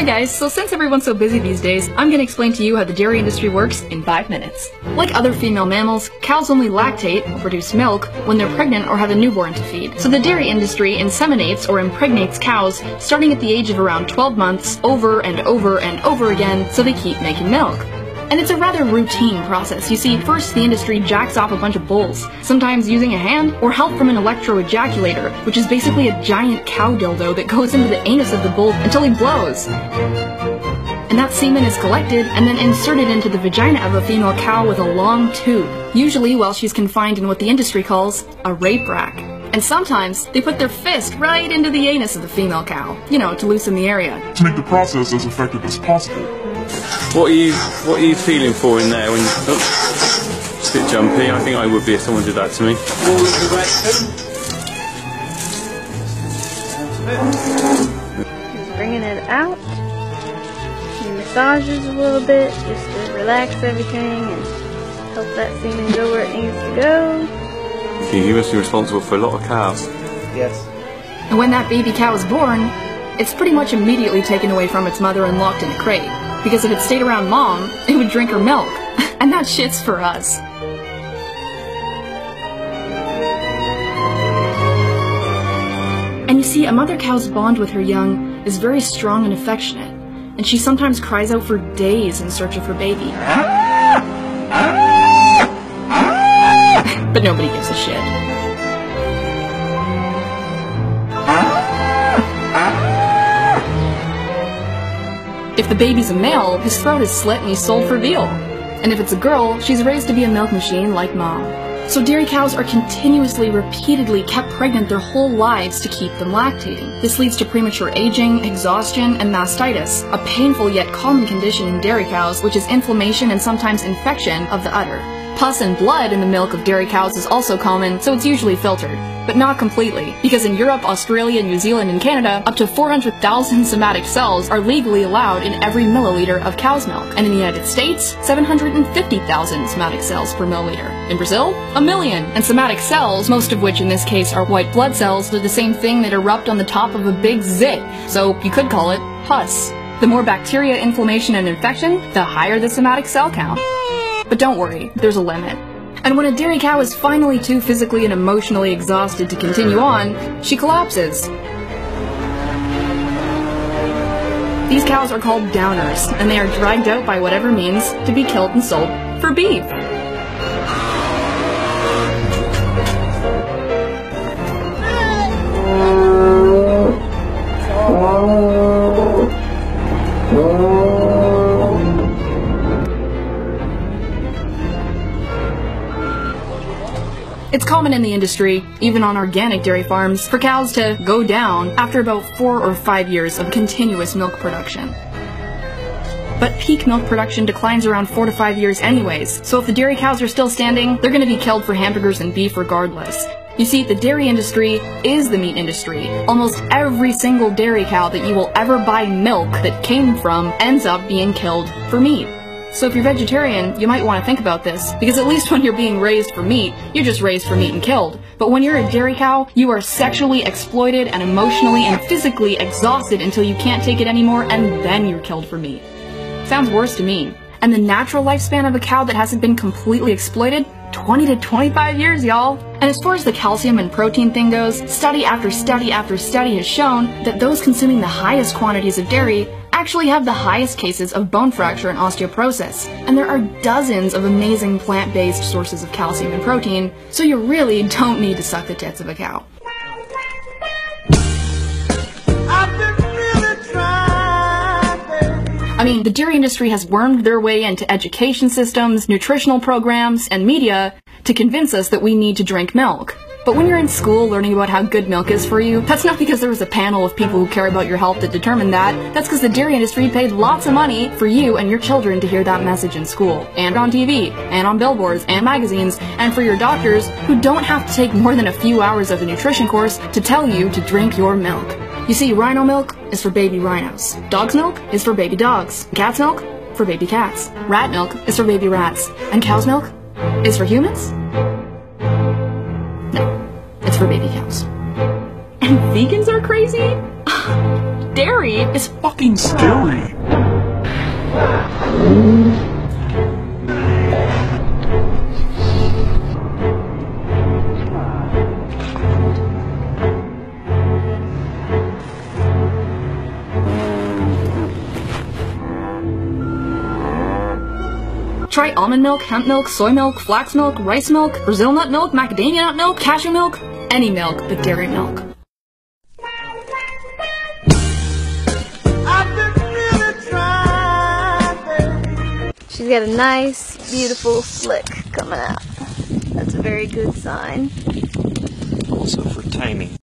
Alright guys, so since everyone's so busy these days, I'm gonna explain to you how the dairy industry works in 5 minutes. Like other female mammals, cows only lactate, or produce milk, when they're pregnant or have a newborn to feed. So the dairy industry inseminates or impregnates cows starting at the age of around 12 months over and over and over again so they keep making milk. And it's a rather routine process. You see, first the industry jacks off a bunch of bulls, sometimes using a hand or help from an electro-ejaculator, which is basically a giant cow dildo that goes into the anus of the bull until he blows. And that semen is collected and then inserted into the vagina of a female cow with a long tube, usually while she's confined in what the industry calls a rape rack. And sometimes they put their fist right into the anus of the female cow, you know, to loosen the area. To make the process as effective as possible. What are you feeling for in there when it's a bit jumpy? I think I would be if someone did that to me. Just bringing it out. He massages a little bit just to relax everything and help that semen go where it needs to go. Okay, you must be responsible for a lot of cows. Yes. And when that baby cow is born, it's pretty much immediately taken away from its mother and locked in a crate. Because if it stayed around mom, it would drink her milk. And that shit's for us. And you see, a mother cow's bond with her young is very strong and affectionate. And she sometimes cries out for days in search of her baby. But nobody gives a shit. If the baby's a male, his throat is slit and he's sold for veal. And if it's a girl, she's raised to be a milk machine like mom. So dairy cows are continuously, repeatedly kept pregnant their whole lives to keep them lactating. This leads to premature aging, exhaustion, and mastitis, a painful yet common condition in dairy cows, which is inflammation and sometimes infection of the udder. Pus and blood in the milk of dairy cows is also common, so it's usually filtered. But not completely, because in Europe, Australia, New Zealand, and Canada, up to 400,000 somatic cells are legally allowed in every milliliter of cow's milk. And in the United States, 750,000 somatic cells per milliliter. In Brazil, 1 million. And somatic cells, most of which in this case are white blood cells, are the same thing that erupt on the top of a big zit, so you could call it pus. The more bacteria, inflammation, and infection, the higher the somatic cell count. But don't worry, there's a limit. And when a dairy cow is finally too physically and emotionally exhausted to continue on, she collapses. These cows are called downers, and they are dragged out by whatever means to be killed and sold for beef. It's common in the industry, even on organic dairy farms, for cows to go down after about 4 or 5 years of continuous milk production. But peak milk production declines around 4 to 5 years anyways, so if the dairy cows are still standing, they're gonna be killed for hamburgers and beef regardless. You see, the dairy industry is the meat industry. Almost every single dairy cow that you will ever buy milk that came from ends up being killed for meat. So if you're vegetarian, you might want to think about this, because at least when you're being raised for meat, you're just raised for meat and killed. But when you're a dairy cow, you are sexually exploited and emotionally and physically exhausted until you can't take it anymore, and then you're killed for meat. Sounds worse to me. And the natural lifespan of a cow that hasn't been completely exploited? 20 to 25 years, y'all. And as far as the calcium and protein thing goes, study after study after study has shown that those consuming the highest quantities of dairy actually have the highest cases of bone fracture and osteoporosis. And there are dozens of amazing plant-based sources of calcium and protein, so you really don't need to suck the tits of a cow. I mean, the dairy industry has wormed their way into education systems, nutritional programs, and media to convince us that we need to drink milk. But when you're in school learning about how good milk is for you, that's not because there was a panel of people who care about your health that determined that. That's because the dairy industry paid lots of money for you and your children to hear that message in school, and on TV, and on billboards, and magazines, and for your doctors who don't have to take more than a few hours of a nutrition course to tell you to drink your milk. You see, rhino milk is for baby rhinos. Dog's milk is for baby dogs. Cat's milk for baby cats. Rat milk is for baby rats. And cow's milk is for humans? No, it's for baby cows. And vegans are crazy? dairy is Fucking scary. Try almond milk, hemp milk, soy milk, flax milk, rice milk, Brazil nut milk, macadamia nut milk, cashew milk, any milk but dairy milk. She's got a nice, beautiful slick coming out. That's a very good sign. Also for taming.